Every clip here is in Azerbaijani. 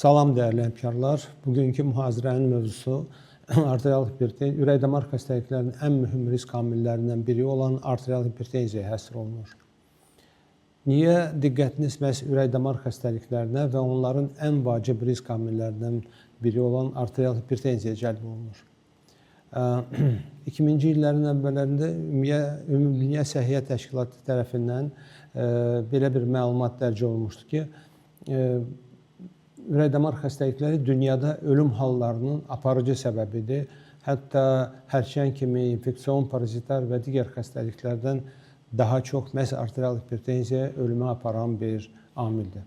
Salam dəyərli həmkarlar. Bugünkü mühazirənin mövzusu arterial hipertenziya, ürək-damar xəstəliklərinin ən mühüm risk amillərindən biri olan arterial hipertenziyaya həsr olunur. Niyə diqqətiniz məhz ürək-damar xəstəliklərinə və onların ən vacib risk amillərindən biri olan arterial hipertenziyaya cəlb olunur? 2000-ci illərin əvvəllərində Ümumdünya Səhiyyə Təşkilatı tərəfindən belə bir məlumat dərc olunmuşdu ki, ürək-damar xəstəlikləri dünyada ölüm hallarının aparıcı səbəbidir. Hətta hərçəng kimi infeksion, parazitar və digər xəstəliklərdən daha çox məhz arterial hipertenziya ölümə aparan bir amildir.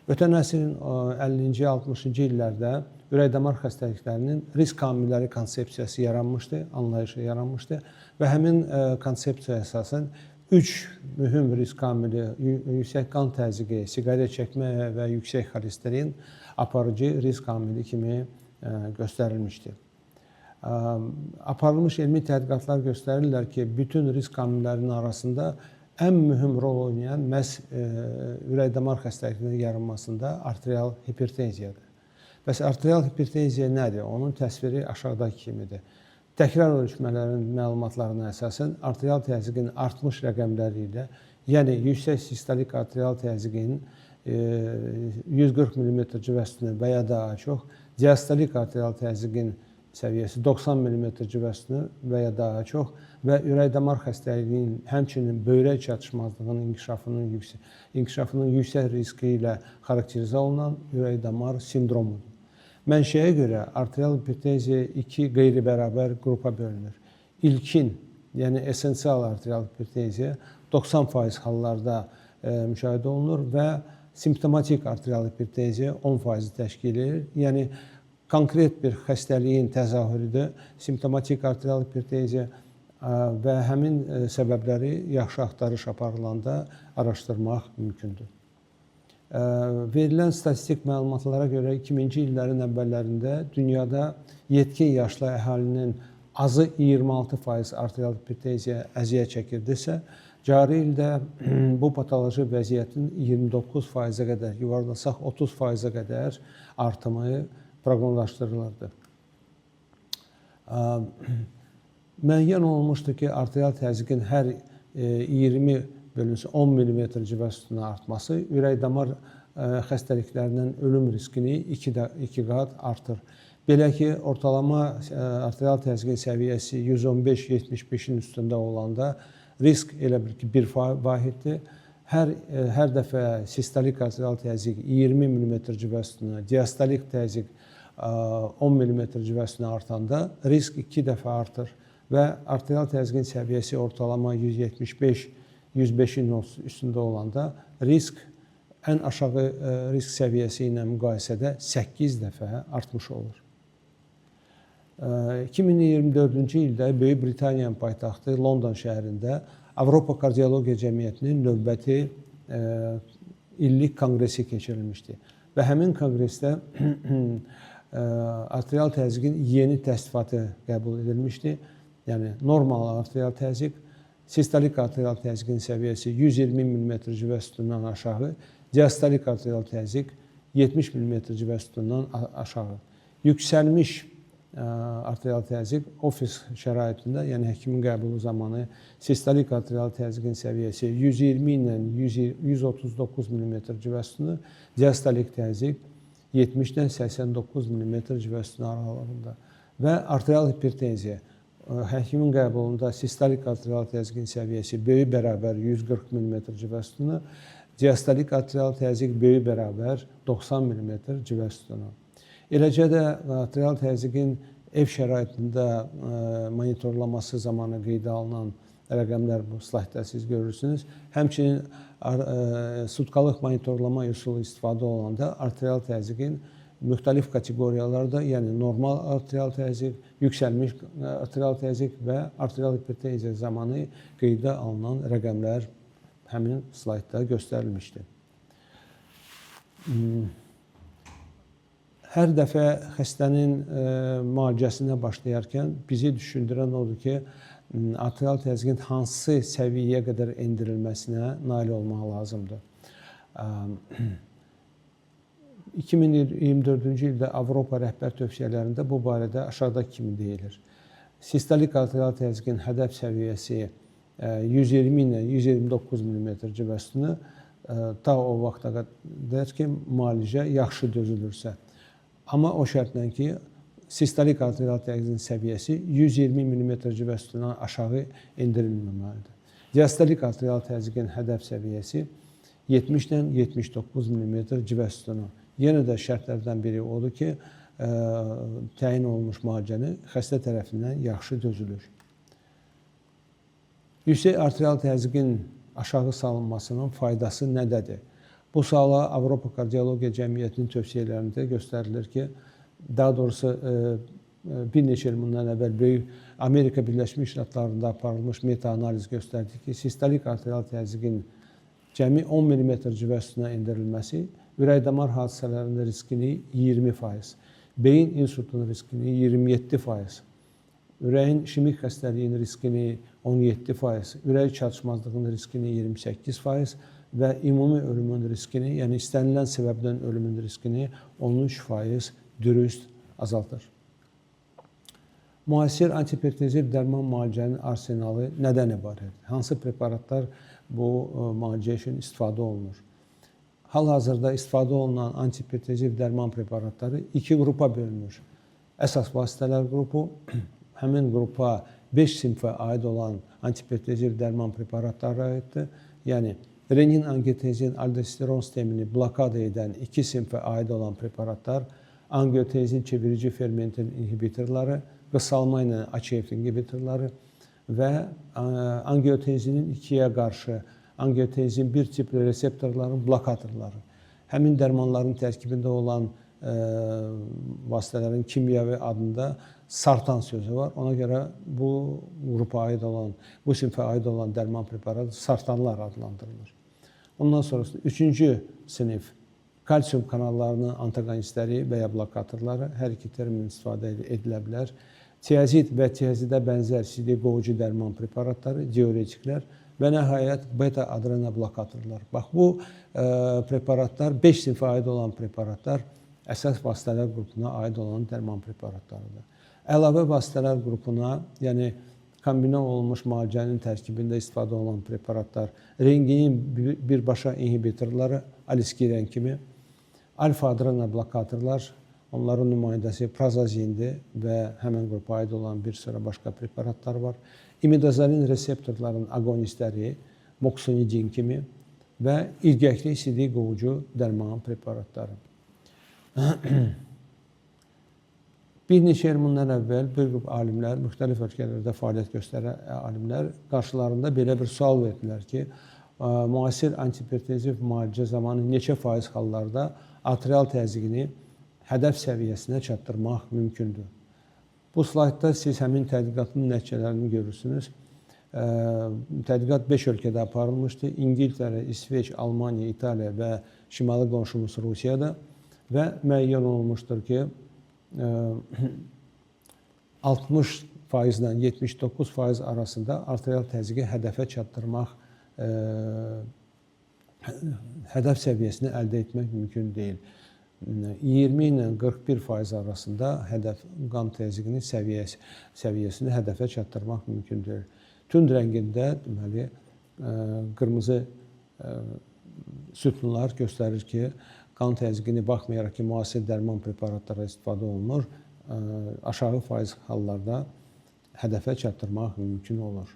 Ötən əsrin 50-ci, 60-cı illərdə ürək-damar xəstəliklərinin risk amilləri konsepsiyası yaranmışdı, anlayışı yaranmışdı və həmin konsepsiyaya əsasən 3 mühüm risk amili, yüksək qan təzyiqi, siqaret çəkmə və yüksək xolesterin aparıcı risk amili kimi göstərilmişdir. Aparılmış elmi tədqiqatlar göstərirlər ki, bütün risk amillərinin arasında ən mühüm rol oynayan məhz ürək-damar xəstəliklərinin yaranmasında arterial hipertenziyadır. Bəs arterial hipertenziya nədir? Onun təsviri aşağıdakı kimidir. Təkrar ölçmələrin məlumatlarına əsasən arterial təzyiqin artmış rəqəmləri ilə, yəni yüksək sistolik arterial təzyiqin 140 mm civə üstünə və ya daha çox, diastolik arterial təzyiqin səviyyəsi 90 mm civə üstünə və ya daha çox və ürək-damar xəstəliyinin, həmçinin böyrək çatışmazlığının inkişafının yüksək riski ilə xarakterizə olunan ürək-damar sindromudur. Mənşəyə görə arterial hipertenziya 2 qeyri-bərabər qrupa bölünür. İlkin, yəni esensial arterial hipertenziya 90% hallarda müşahidə olunur və simptomatik arterial hipertenziya 10% təşkil edir. Yəni, konkret bir xəstəliyin təzahürüdür simptomatik arterial hipertenziya və həmin səbəbləri yaxşı axtarış aparılanda araşdırmaq mümkündür. Verilən statistik məlumatlara görə 2000-ci illərin əvvəllərində dünyada yetkin yaşlı əhalinin azı 26% arterial hipertenziya əziyyət çəkirdisə, cari ildə bu patoloji vəziyyətin 29%-ə qədər, yuvarlasaq 30%-ə qədər artımı proqnozlaşdırılırdı. Müəyyən olunmuşdur ki, arterial təzyiqin hər 20 bölünsün 10 mm civə üstünə artması ürək-damar xəstəliklərindən ölüm riskini 2 qat artır. Belə ki, ortalama arterial təzyiqin səviyyəsi 115-75-in üstündə olanda risk elə bil ki, 1 vahiddir. Hər dəfə sistolik arterial təzyiq 20 mm civə üstünə, diastolik təzyiq 10 mm civə üstünə artanda risk 2 dəfə artır və arterial təzyiqin səviyyəsi ortalama 175-105-in üstündə olanda risk ən aşağı risk səviyyəsi ilə müqayisədə 8 dəfə artmış olur. 2024-cü ildə Böyük Britaniyanın paytaxtı London şəhərində Avropa Kardiologiya Cəmiyyətinin növbəti illik konqresi keçirilmişdi və həmin konqresdə arterial təzyiqin yeni təsnifatı qəbul edilmişdi. Yəni, normal arterial təzyiq, sistolik arterial təzyiqin səviyyəsi 120 mm civə üstündən aşağı, diastolik arterial təzyiq 70 mm civə üstündən aşağı. Yüksəlmiş arterial təzyiq ofis şəraitində, yəni həkimin qəbulu zamanı sistolik arterial təzyiqin səviyyəsi 120 ilə 139 mm civə üstünə, diastolik təzyiq 70-dən 89 mm civə üstünə aralığında və arterial hipertenziya. Həkimin qəbulunda sistolik arterial təzyiqin səviyyəsi böyük bərabər 140 mm civə üstünə, diastolik arterial təzyiq böyük bərabər 90 mm civə üstünə. Eləcə də arterial təzyiqin ev şəraitində monitorlaması zamanı qeydə alınan rəqəmlər bu slaydda siz görürsünüz. Həmçinin sutkalıq monitorlama üsulu istifadə olunanda arterial təzyiqin müxtəlif kateqoriyalarda, yəni normal arterial təzyiq, yüksəlmiş arterial təzyiq və arterial hipertenziya zamanı qeydə alınan rəqəmlər həmin slaydda göstərilmişdir. Hər dəfə xəstənin müalicəsinə başlayarkən bizi düşündürən odur ki, arterial təzyiqin hansı səviyyəyə qədər endirilməsinə nail olmaq lazımdır. 2024-cü ildə Avropa rəhbər tövsiyələrində bu barədə aşağıdakı kimi deyilir. Sistolik arterial təzyiqin hədəf səviyyəsi 120 ilə 129 mm civə sütunu ta o vaxta qədər ki, müalicə yaxşı dözülürsə. Amma o şərtlə ki, sistolik arterial təzyiqin səviyyəsi 120 mm civə sütundan aşağı endirilməməlidir. Diastolik arterial təzyiqin hədəf səviyyəsi 70-dən 79 mm civə sütunu. Yenə də şərtlərdən biri odur ki, təyin olunmuş müalicəni xəstə tərəfindən yaxşı dözülür. Yüksək arterial təzyiqin aşağı salınmasının faydası nədədir? Bu suala Avropa Kardiologiya Cəmiyyətinin tövsiyələrində göstərilir ki, daha doğrusu bir neçə il bundan əvvəl Böyük Amerika Birləşmiş Ştatlarında aparılmış meta-analiz göstərdi ki, sistolik arterial təzyiqin cəmi 10 mm civə sütuna endirilməsi ürək-damar hadisələrinin riskini 20%, beyin insultunun riskini 27%, ürəyin işemik xəstəliyinin riskini 17%, ürək çatışmazlığının riskini 28% və ümumi ölümün riskini, yəni istənilən səbəbdən ölümün riskini 13% dürüst azaldır. Müasir antihipertenziv dərman müalicənin arsenalı nədən ibarətdir? Hansı preparatlar bu müalicə üçün istifadə olunur? Hal-hazırda istifadə olunan antihipertenziv dərman preparatları iki qrupa bölünür. Əsas vasitələr qrupu, həmin qrupa 5 sinfə aid olan antihipertenziv dərman preparatları aiddir. Yəni, renin-angiotenzin aldosteron sistemini blokada edən 2 sinfə aid olan preparatlar, angiotenzin çevirici fermentin inhibitorları, qısalma ilə ACF inhibitorları və angiotenzinin 2-yə qarşı angiotenzin 1 tipli reseptorların blokatorları. Həmin dərmanların tərkibində olan vasitələrin kimyəvi adında sartan sözü var. Ona görə bu qrupa aid olan, bu sinfə aid olan dərman preparatı sartanlar adlandırılır. Ondan sonrası üçüncü sinif kalsium kanallarının antagonistləri və ya blokatorları, hər iki termin istifadə edilə bilər. Tiazid və tiazidə bənzər sidik qovucu dərman preparatları, diuretiklər və nəhayət beta-adrena blokatorlar. Bax, bu preparatlar 5 sinfə aid olan preparatlar əsas vasitələr qrupuna aid olan dərman preparatlarıdır. Əlavə vasitələr qrupuna, yəni kombinə olunmuş müalicənin tərkibində istifadə olunan preparatlar, renginin birbaşa inhibitorları, aliskiren kimi, alfa-adrena blokatorlar, onların nümayəndəsi prazozindir və həmin qrupa aid olan bir sıra başqa preparatlar var. İmidazolin reseptorların agonistləri, moxonidin kimi və ilgəkli sidik qovucu dərman preparatları. Bir neçə il bundan əvvəl bir qrup alimlər, müxtəlif ölkələrdə fəaliyyət göstərən alimlər qarşılarında belə bir sual verdilər ki, müasir antihipertenziv müalicə zamanı neçə faiz hallarda arterial təzyiqini hədəf səviyyəsinə çatdırmaq mümkündür? Bu slaytda siz həmin tədqiqatın nəticələrini görürsünüz. Tədqiqat 5 ölkədə aparılmışdı. İngiltərə, İsveç, Almaniya, İtaliya və şimali qonşumuz Rusiyada və müəyyən olunmuşdur ki, 60%-dən 79% arasında arterial təzyiqi hədəfə çatdırmaq, hədəf səviyyəsini əldə etmək mümkün deyil. 20 ilə 41% arasında hədəf qan təzyiqinin səviyyəsini hədəfə çatdırmaq mümkün deyil. Tünd rəngində, deməli, qırmızı sütunlar göstərir ki, qan təzyiqini baxmayaraq ki, müasir dərman preparatlara istifadə olunur, aşağı faiz hallarda hədəfə çatdırmaq mümkün olur.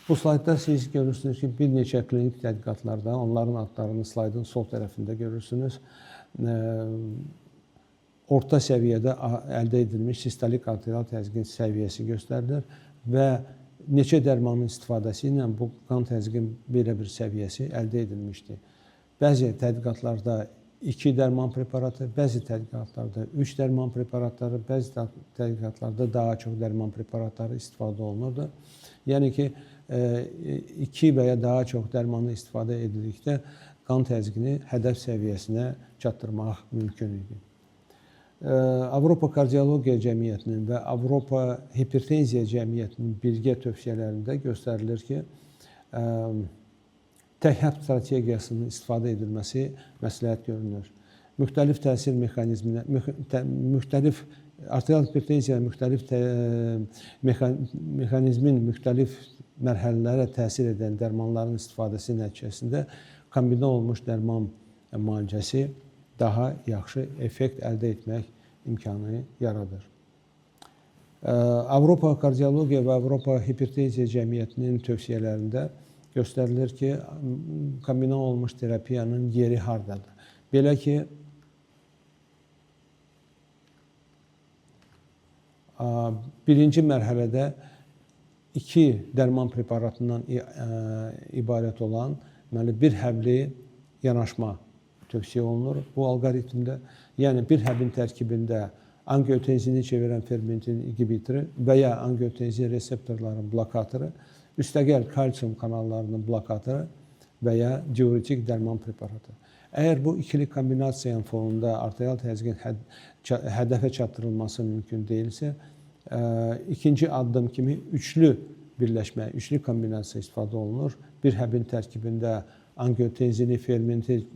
Bu slaytda siz görürsünüz ki, bir neçə klinik tədqiqatlarda, onların adlarını slaydın sol tərəfində görürsünüz, orta səviyyədə əldə edilmiş sistolik arterial təzyiqin səviyyəsi göstərilir və neçə dərmanın istifadəsi ilə bu qan təzyiqin belə bir səviyyəsi əldə edilmişdir. Bəzi tədqiqatlarda 2 dərman preparatı, bəzi tədqiqatlarda 3 dərman preparatları, bəzi tədqiqatlarda daha çox dərman preparatları istifadə olunurdu. Yəni ki, 2 və ya daha çox dərmanı istifadə edildikdə qan təzyiqini hədəf səviyyəsinə çatdırmaq mümkün idi. Avropa Kardiologiya Cəmiyyətinin və Avropa Hipertenziya Cəmiyyətinin birgə tövsiyələrində göstərilir ki, tək həbs strategiyasının istifadə edilməsi məsləhət görünür. müxtəlif təsir mexanizminə, müxtəlif arterial hipertenziya müxtəlif mexanizmin müxtəlif mərhələlərə təsir edən dərmanların istifadəsi nəticəsində kombinə olunmuş dərman müalicəsi daha yaxşı effekt əldə etmək imkanı yaradır. Avropa Kardiologiya və Avropa Hipertenziya Cəmiyyətinin tövsiyələrində göstərilir ki, kombinə olunmuş terapiyanın yeri hardadır. Belə ki, birinci mərhələdə 2 dərman preparatından ibarət olan bir həbli yanaşma tövsiyə olunur bu alqoritmdə. Yəni, bir həbin tərkibində angiotenzini çevirən fermentin inhibitoru və ya angiotensin reseptorların blokatoru, üstəgəl kalsium kanallarının blokatoru və ya diuretik dərman preparatı. Əgər bu ikili kombinasiyanın fonunda arterial təzyiqin hədəfə çatdırılması mümkün deyilsə, ikinci addım kimi üçlü birləşmə, üçlü kombinasiya istifadə olunur. Bir həbin tərkibində angiotenzini fermentin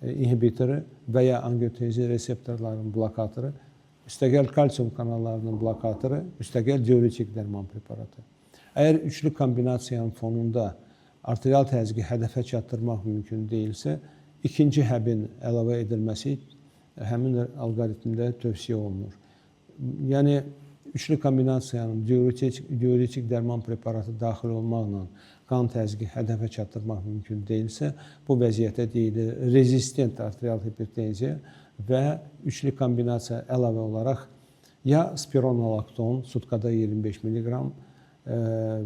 inhibitoru və ya angiotensin reseptorlarının blokatoru, üstəgəl kalsium kanallarının blokatoru, üstəgəl diuretik dərman preparatı. Əgər üçlü kombinasiyanın fonunda arterial təzyiqi hədəfə çatdırmaq mümkün deyilsə, ikinci həbin əlavə edilməsi həmin alqoritmdə tövsiyə olunur. Yəni, üçlü kombinasiyanın diuretik dərman preparatı daxil olmaqla qan təzyiqi hədəfə çatdırmaq mümkün deyilsə, bu vəziyyətə deyilir rezistent arterial hipertenziya və üçlü kombinasiya əlavə olaraq ya spironolakton sutkada 25 mg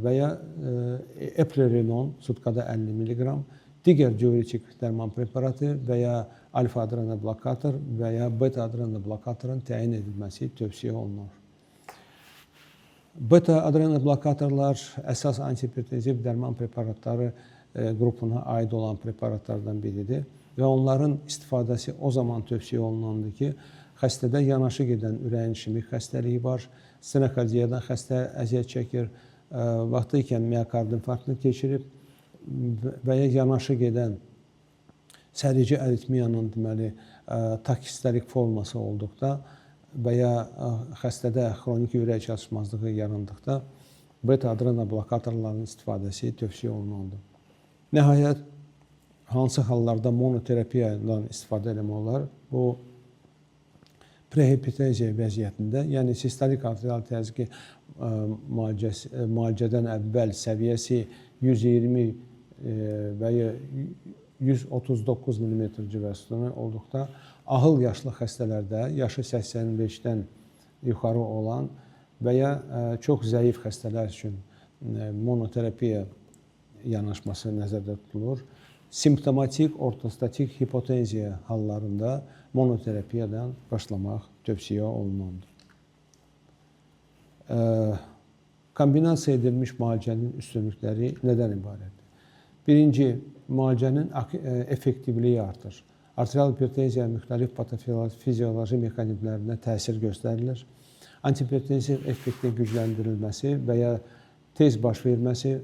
və ya eplerenon sutkada 50 mg, digər diuretik dərman preparatı və ya alfa-adrenal blokator və ya beta-adrenal blokatorun təyin edilməsi tövsiyə olunur. Beta-adrenal blokatorlar əsas antihipertenziv dərman preparatları qrupuna aid olan preparatlardan biridir və onların istifadəsi o zaman tövsiyə olunandır ki, xəstədə yanaşı gedən ürəyin işemik xəstəliyi var, stenokardiyadan xəstə əziyyət çəkir, vaxtı ikən miokard infarktını keçirib və ya yanaşı gedən sərici aritmiyanın takisterik forması olduqda və ya xəstədə xroniki ürək çatışmazlığı yarandıqda beta-adrenal blokatorların istifadəsi tövsiyə olunmalıdır. Nəhayət, hansı hallarda monoterapiyadan istifadə etmək olar? Bu, prehipertenziya vəziyyətində, yəni sistolik arterial təzyiqi müalicədən əvvəl səviyyəsi 120 və ya 139 mm civəsunu olduqda, ahıl yaşlı xəstələrdə, yaşı 85-dən yuxarı olan və ya çox zəif xəstələr üçün monoterapiya yanaşması nəzərdə tutulur. Simptomatik ortostatik hipotenziya hallarında monoterapiyadan başlamaq tövsiyə olunmalıdır. Kombinasiya edilmiş müalicənin üstünlükləri nədən ibarətdir? Birinci, müalicənin effektivliyi artır. Arterial hipertenziya müxtəlif patofizioloji mexanizmlərinə təsir göstərilir. Antihipertenziv effektin gücləndirilməsi və ya tez baş verməsi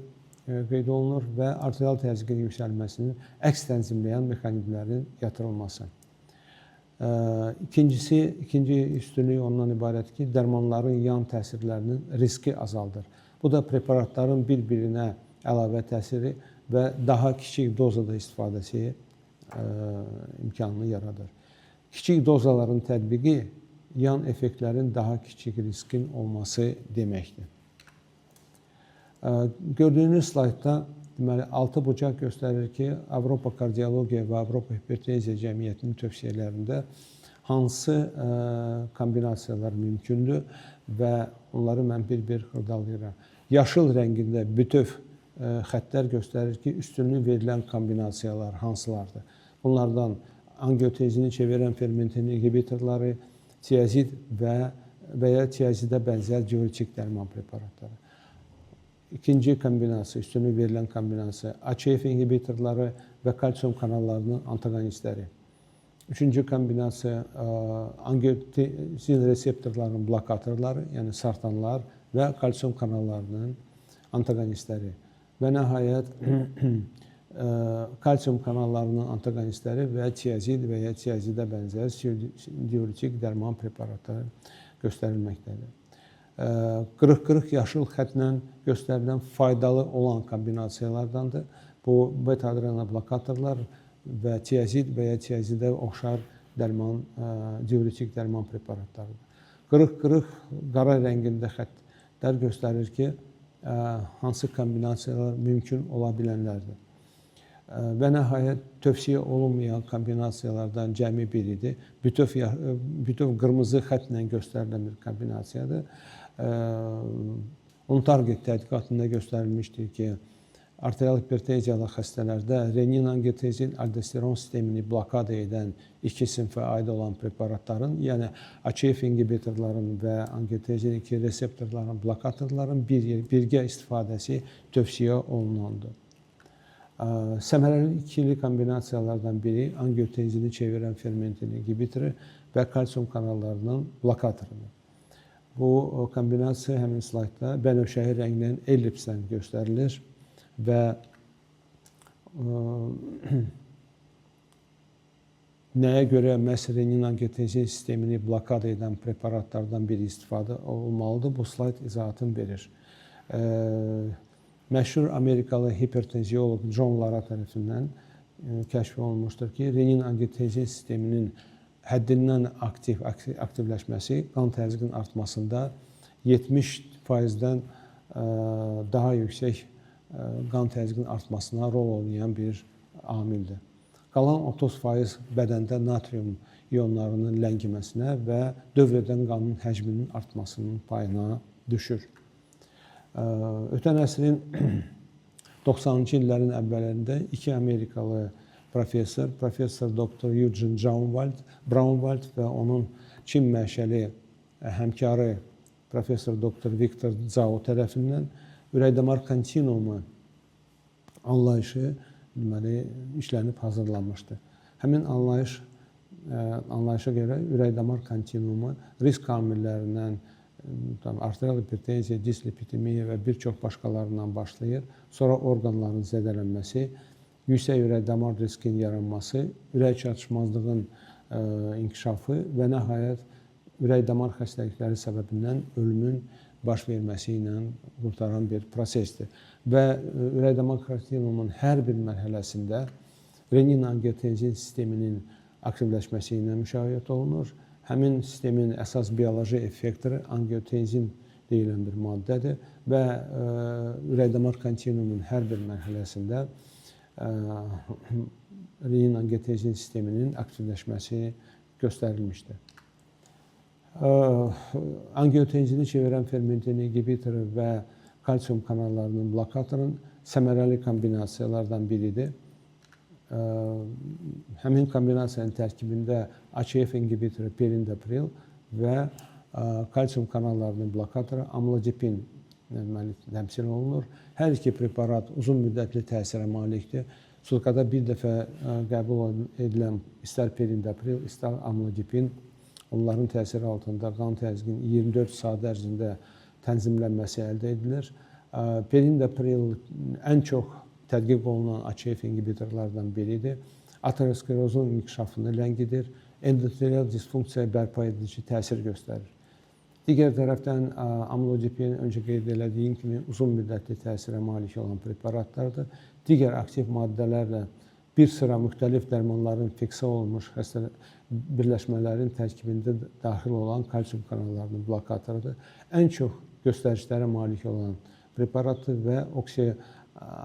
qeyd olunur və arterial təzyiqin yüksəlməsinin əks tənzimləyən mexanizmlərin yatırılması. İkinci üstünlük ondan ibarət ki, dərmanların yan təsirlərinin riski azaldır. Bu da preparatların bir-birinə əlavə təsiri və daha kiçik dozada istifadəsi imkanını yaradır. Kiçik dozaların tətbiqi yan effektlərin daha kiçik riskin olması deməkdir. Gördüyünüz slaydda 6 bucaq göstərir ki, Avropa Kardiologiya və Avropa Hipertenziya Cəmiyyətinin tövsiyələrində hansı kombinasiyalar mümkündür və onları mən bir-bir xırdalayıram. Yaşıl rəngində bütöv xəttlər göstərir ki, üstünlük verilən kombinasiyalar hansılardır? Bunlardan angiotenzini çevirən fermentin inhibitorları, tiazid və ya tiazidə bənzər diuretik dərman preparatları. İkinci kombinasiya, üstünlük verilən kombinasiya, ACF inhibitorları və kalsium kanallarının antagonistləri. Üçüncü kombinasiya, angiotensin reseptorlarının blokatorları, yəni sartanlar və kalsium kanallarının antagonistləri. Və nəhayət, kalsium kanallarının antagonistləri və tiazid və ya tiazidə bənzər diuretik dərman preparatları göstərilməkdədir. Qırıq-qırıq yaşıl xəttlə göstərilən faydalı olan kombinasiyalardandır. Bu beta-adrenal blokatorlar və tiazid və ya tiazidə oxşar dərman, diuretik dərman preparatlarıdır. Qırıq-qırıq qara rəngində xəttlər göstərir ki, hansı kombinasiyalar mümkün ola bilənlərdir. Və nəhayət tövsiyə olunmayan kombinasiyalardan cəmi biridir. Bütöv qırmızı xəttlə göstərilən bir kombinasiyadır. OnTarget tədqiqatında göstərilmişdir ki, arterial hipertenziyalı xəstələrdə renin-angiotenzin aldosteron sistemini blokada edən iki sinfə aid olan preparatların, yəni ACF inhibitorların və angiotenzin 2 reseptorların, blokatorların birgə istifadəsi tövsiyə olunandır. Səmərəli ikili kombinasiyalardan biri angiotenzini çevirən fermentin inhibitoru və kalsium kanallarının blokatorudur. Bu kombinasiya həmin slaydda bənövşəyi rənglə ellipslə göstərilir və nəyə görə məhz renin-angiotenzin sistemini blokada edən preparatlardan biri istifadə olmalıdır? Bu slayd izahatını verir. Məşhur Amerikalı hipertenziolog John Lara tərəfindən kəşf olunmuşdur ki, renin-angiotenzin sisteminin həddindən aktivləşməsi qan təzyiqinin artmasında 70%-dən daha yüksək qan təzyiqinin artmasına rol oynayan bir amildir. Qalan 30% bədəndə natrium ionlarının ləngiməsinə və dövr edən qanın həcminin artmasının payına düşür. Ötən əsrin 90-cı illərin əvvəllərində iki Amerikalı professor Dr. Eugene Braunwald və onun Çin mənşəli həmkarı professor Dr. Victor Zhao tərəfindən ürək-damar kontinuumu anlayışı işlənib hazırlanmışdı. Həmin anlayışa görə ürək-damar kontinuumu risk amillərindən arterial hipertenziya, dislipidemiya və bir çox başqalarından başlayır. Sonra orqanların zədələnməsi, yüksək ürək-damar riskinin yaranması, ürək çatışmazlığının inkişafı və nəhayət ürək-damar xəstəlikləri səbəbindən ölümün baş verməsi ilə qurtaran bir prosesdir. Və ürək-damar kontinuumunun hər bir mərhələsində renin-angiotenzin sisteminin aktivləşməsi ilə müşahidə olunur. Həmin sistemin əsas bioloji effektoru angiotenzin deyilən bir maddədir və ürək-damar kontinuumunun hər bir mərhələsində renin-angiotenzin sisteminin aktivləşməsi göstərilmişdir. Angiotenzini çevirən fermentin inhibitoru və kalsium kanallarının blokatorunun səmərəli kombinasiyalardan biridir. Həmin kombinasiyanın tərkibində ACF inhibitoru perindopril və kalsium kanallarının blokatoru amlodipin təmsil olunur. Hər iki preparat uzun müddətli təsirə malikdir. Sutkada bir dəfə qəbul edilən istər perindopril, istər amlodipin onların təsiri altında qan təzyiqinin 24 saat ərzində tənzimlənməsi əldə edilir. Perindopril ən çox tədqiq olunan ACF inhibitorlardan biridir. Aterosklerozun inkişafını ləngidir, endotelial disfunksiyaya bərpa edici təsir göstərir. Digər tərəfdən amlodipin öncə qeyd etdiyim kimi uzun müddətli təsirə malik olan preparatlardır. Digər aktiv maddələrlə bir sıra müxtəlif dərmanların fiksə olunmuş birləşmələrin tərkibində daxil olan kalsium kanallarının blokatorudur. Ən çox göstəricilərə malik olan preparatdır və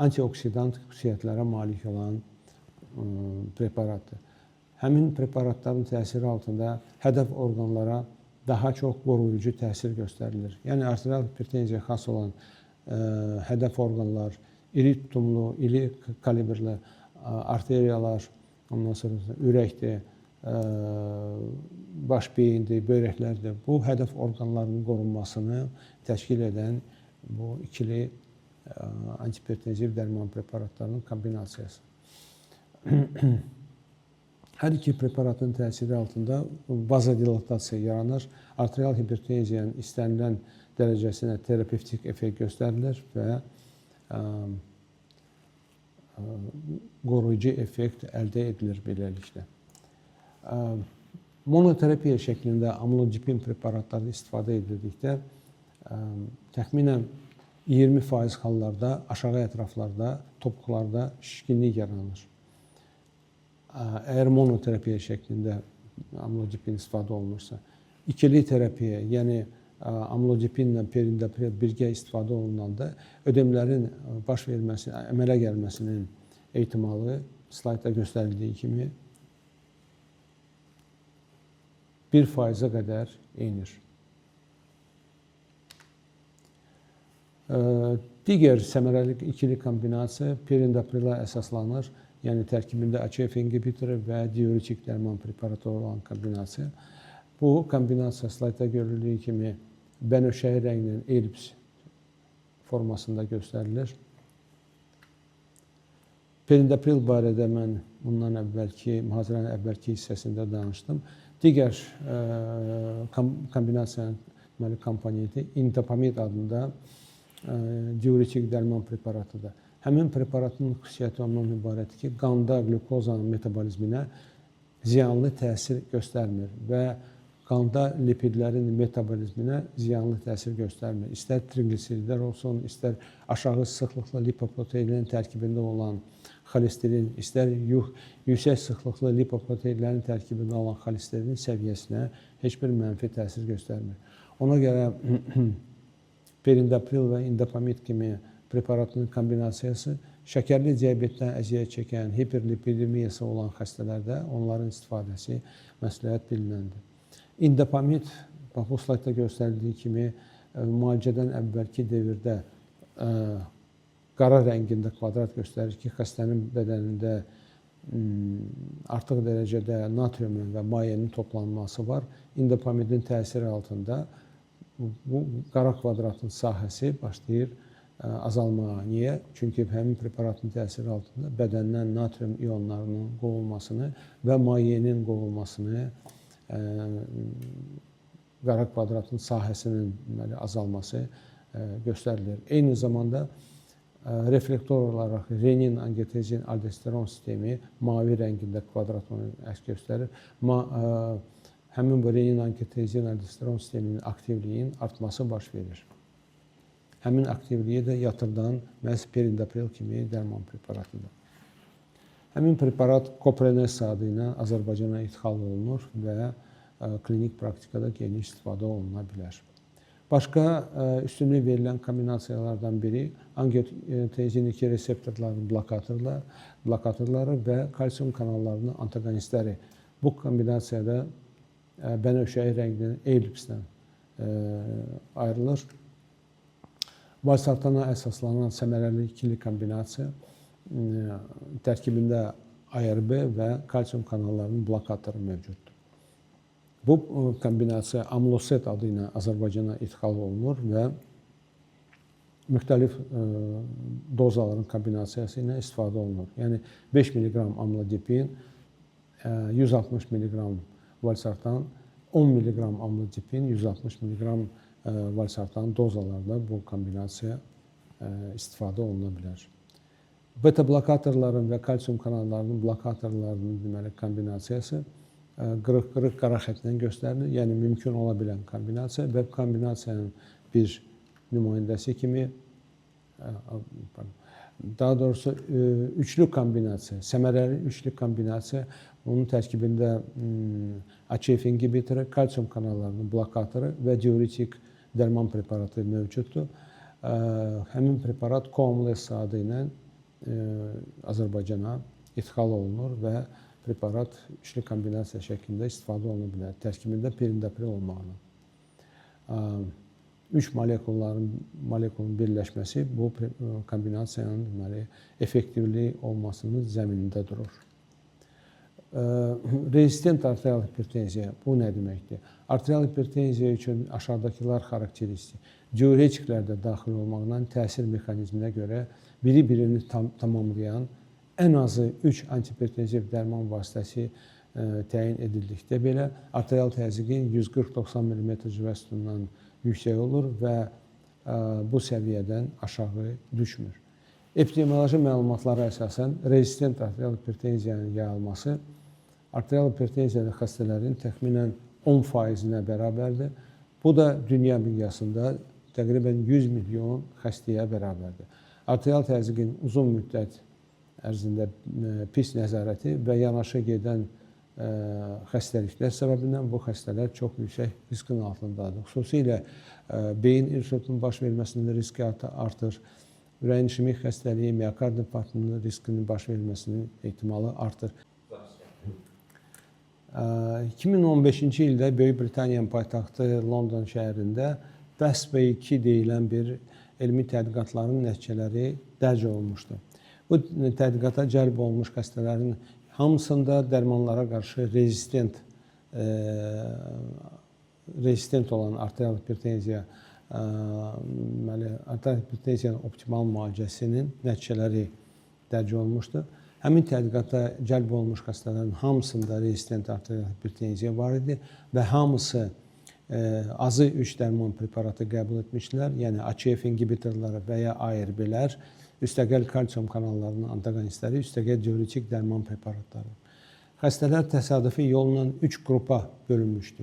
antioksidant xüsusiyyətlərə malik olan preparatdır. Həmin preparatların təsiri altında hədəf orqanlara daha çox qoruyucu təsir göstərilir. Yəni, arterial hipertenziyaya xas olan hədəf orqanlar, iri tutumlu, iri kalibrli arteriyalar, ondan sonra ürəkdir, baş beyindir, böbrəklərdir. Bu hədəf orqanlarının qorunmasını təşkil edən bu ikili antihipertenziv dərman preparatlarının kombinasiyası. Hər iki preparatın təsiri altında vazodilatasiya yaranır. Arterial hipertenziyanın istənilən dərəcəsinə terapevtik effekt göstərilir və qoruyucu effekt əldə edilir beləliklə. Monoterapiya şəklində amlodipin preparatları istifadə edildikdə təxminən 20% hallarda aşağı ətraflarda, topuqlarda şişkinlik yaranır. Əgər monoterapiya şəklində amlodipin istifadə olunursa, ikili terapiya, yəni amlodipinlə perindopril birgə istifadə olunanda ödemlərin baş verməsi, əmələ gəlməsinin ehtimalı slaydda göstərildiyi kimi 1%-ə qədər enir. Digər səmərəli ikili kombinasiya perindoprila əsaslanır. Yəni tərkibində ACF inhibitoru və diuretik dərman preparatı olan kombinasiya. Bu kombinasiya slaydda görüldüyü kimi bənövşəyi rənginin elips formasında göstərilir. Perindopril barədə mən bundan əvvəlki, mühazirənin əvvəlki hissəsində danışdım. Digər kombinasiyanın komponenti indapamid adında diuretik dərman preparatıdır. Həmin preparatın xüsusiyyəti ondan ibarətdir ki, qanda qlükozanın metabolizminə ziyanlı təsir göstərmir və qanda lipidlərin metabolizminə ziyanlı təsir göstərmir. İstər trigliseridlər olsun, istər aşağı sıxlıqlı lipoproteinlərin tərkibində olan xolesterin, istər yüksək sıxlıqlı lipoproteinlərin tərkibində olan xolesterinin səviyyəsinə heç bir mənfi təsir göstərmir. Ona görə perindopril və indapamid kimi preparatının kombinasiyası şəkərli diabetdən əziyyət çəkən, hiperlipidemiyası olan xəstələrdə onların istifadəsi məsləhət bilinəndir. İndapamid, bu slaydda göstərildiyi kimi, müalicədən əvvəlki dövrdə qara rəngində kvadrat göstərir ki, xəstənin bədənində artıq dərəcədə natriumun və mayenin toplanması var. İndapamidin təsiri altında bu qara kvadratın sahəsi başlayır azalmağa. Niyə? Çünki həmin preparatın təsiri altında bədəndən natrium ionlarının qovulmasını və mayenin qovulmasını, qara kvadratın sahəsinin azalması göstərilir. Eyni zamanda reflektor olaraq renin, angiotenzin, aldosteron sistemi mavi rəngində kvadrat onu əks göstərir. Həmin bu renin, angiotenzin, aldosteron sisteminin aktivliyinin artması baş verir. Həmin aktivliyi də yatırdan məhz perindopril kimi dərman preparatıdır. Həmin preparat Koprenes adı ilə Azərbaycana ixal olunur və klinik praktikada geniş istifadə oluna bilər. Başqa üstünlük verilən kombinasiyalardan biri angiotenzin 2 reseptorlarının blokatorları və kalsium kanallarının antagonistləri. Bu kombinasiyada bənövşəyi rənginin elipsdən ayrılır. Valsartana əsaslanan səmərəli ikili kombinasiya tərkibində ARB və kalsium kanallarının blokatoru mövcuddur. Bu kombinasiya Amloset adı ilə Azərbaycana ixal olunur və müxtəlif dozaların kombinasiyası ilə istifadə olunur. Yəni 5 mg amlodipin, 160 mg valsartan, 10 mg amlodipin, 160 mg valsartan dozalarda bu kombinasiya istifadə oluna bilər. Beta blokatorların və kalsium kanallarının blokatorlarının kombinasiyası qırıq-qırıq qara xətlə göstərilir. Yəni mümkün ola bilən kombinasiya və kombinasiyanın bir nümayəndəsi kimi, daha doğrusu üçlü kombinasiya, səmərəli üçlü kombinasiya, onun tərkibində ACF inhibitoru, kalsium kanallarının blokatoru və diuretik dərman preparatı mövcuddur. Həmin preparat Coamless adı ilə Azərbaycana ixal olunur və preparat üçlü kombinasiya şəklində istifadə oluna bilər. Tərkibində perindopril olmaqla. 3 molekulun birləşməsi bu kombinasiyanın effektivliyi olmasının zəminində durur. Rezistent arterial hipertenziya bu nə deməkdir? Arterial hipertenziya üçün aşağıdakılar xarakteristik. Diuretiklər də daxil olmaqla təsir mexanizminə görə biri-birini tamamlayan ən azı 3 antihipertenziv dərman vasitəsi təyin edildikdə belə arterial təzyiqin 140-90 mm civəstundan yüksək olur və bu səviyyədən aşağı düşmür. Epidemioloji məlumatlara əsasən rezistent arterial hipertenziyanın yayılması arterial hipertenziyada xəstələrin təxminən 10%-nə bərabərdir. Bu da dünya miqyasında təqribən 100 milyon xəstəyə bərabərdir. Arterial təzyiqin uzun müddət ərzində pis nəzarəti və yanaşı gedən xəstəliklər səbəbindən bu xəstələr çox yüksək riskin altındadır. Xüsusilə beyin insultunun baş verməsinin riski artır, ürəyin işemik xəstəliyi, miokard infarktının riskinin baş verməsinin ehtimalı artır. 2015-ci ildə Böyük Britaniyanın paytaxtı London şəhərində BESP-2 deyilən bir elmi tədqiqatların nəticələri dərc olunmuşdu. Bu tədqiqata cəlb olunmuş xəstələrin hamısında dərmanlara qarşı rezistent olan arterial hipertenziya, arterial hipertenziyanın optimal müalicəsinin nəticələri dərc olunmuşdur. Həmin tədqiqata cəlb olunmuş xəstələrin hamısında rezistent arterial hipertenziya var idi və hamısı azı 3 dərman preparatı qəbul etmişdilər, yəni ACF inhibitorları və ya ARB-lər, üstəgəl kalsium kanallarının antagonistləri, üstəgəl diuretik dərman preparatları. Xəstələr təsadüfi yolla 3 qrupa bölünmüşdü.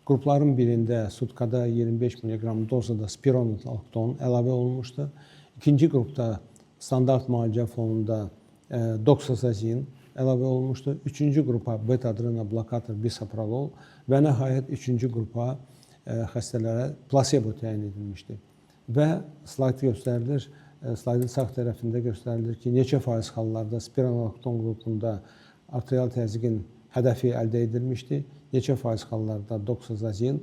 Qrupların birində sutkada 25 mq dozada spironolakton əlavə olunmuşdu. İkinci qrupda standart müalicə fonunda doksazazin əlavə olunmuşdu. Üçüncü qrupa beta-adrenoblokator bisoprolol və nəhayət üçüncü qrupa xəstələrə plasebo təyin edilmişdi. Və slayd göstərilir. Slaydın sağ tərəfində göstərilir ki, neçə faiz hallarda spironolakton qrupunda arterial təzyiqin hədəfi əldə edilmişdi. Neçə faiz hallarda doksazazin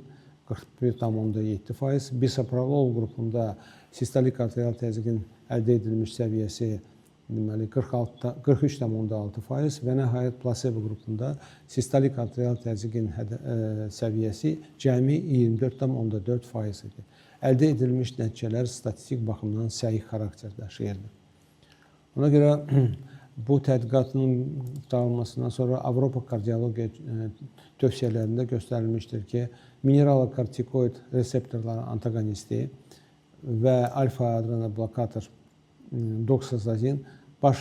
41,7%, bisoprolol qrupunda sistolik arterial təzyiqin əldə edilmiş səviyyəsi deməli 43,6% və nəhayət plasebo qrupunda sistolik arterial təzyiqin səviyyəsi cəmi 24,4% idi. Əldə edilmiş nəticələr statistik baxımdan səhi xarakter daşıyırdı. Ona görə bu tədqiqatın qurtarılmasından sonra Avropa kardiologiya tövsiyələrində göstərilmişdir ki, mineralokortikoid reseptorları antagonisti və alfa-adrenoblokator doksazazin baş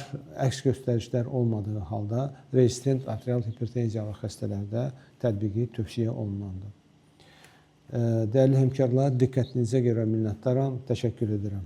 əks göstərişlər olmadığı halda rezistent arterial hipertenziyalı xəstələrdə tətbiqi tövsiyə olunmalıdır. Dəyərli həmkarlar, diqqətinizə görə minnətdaram, təşəkkür edirəm.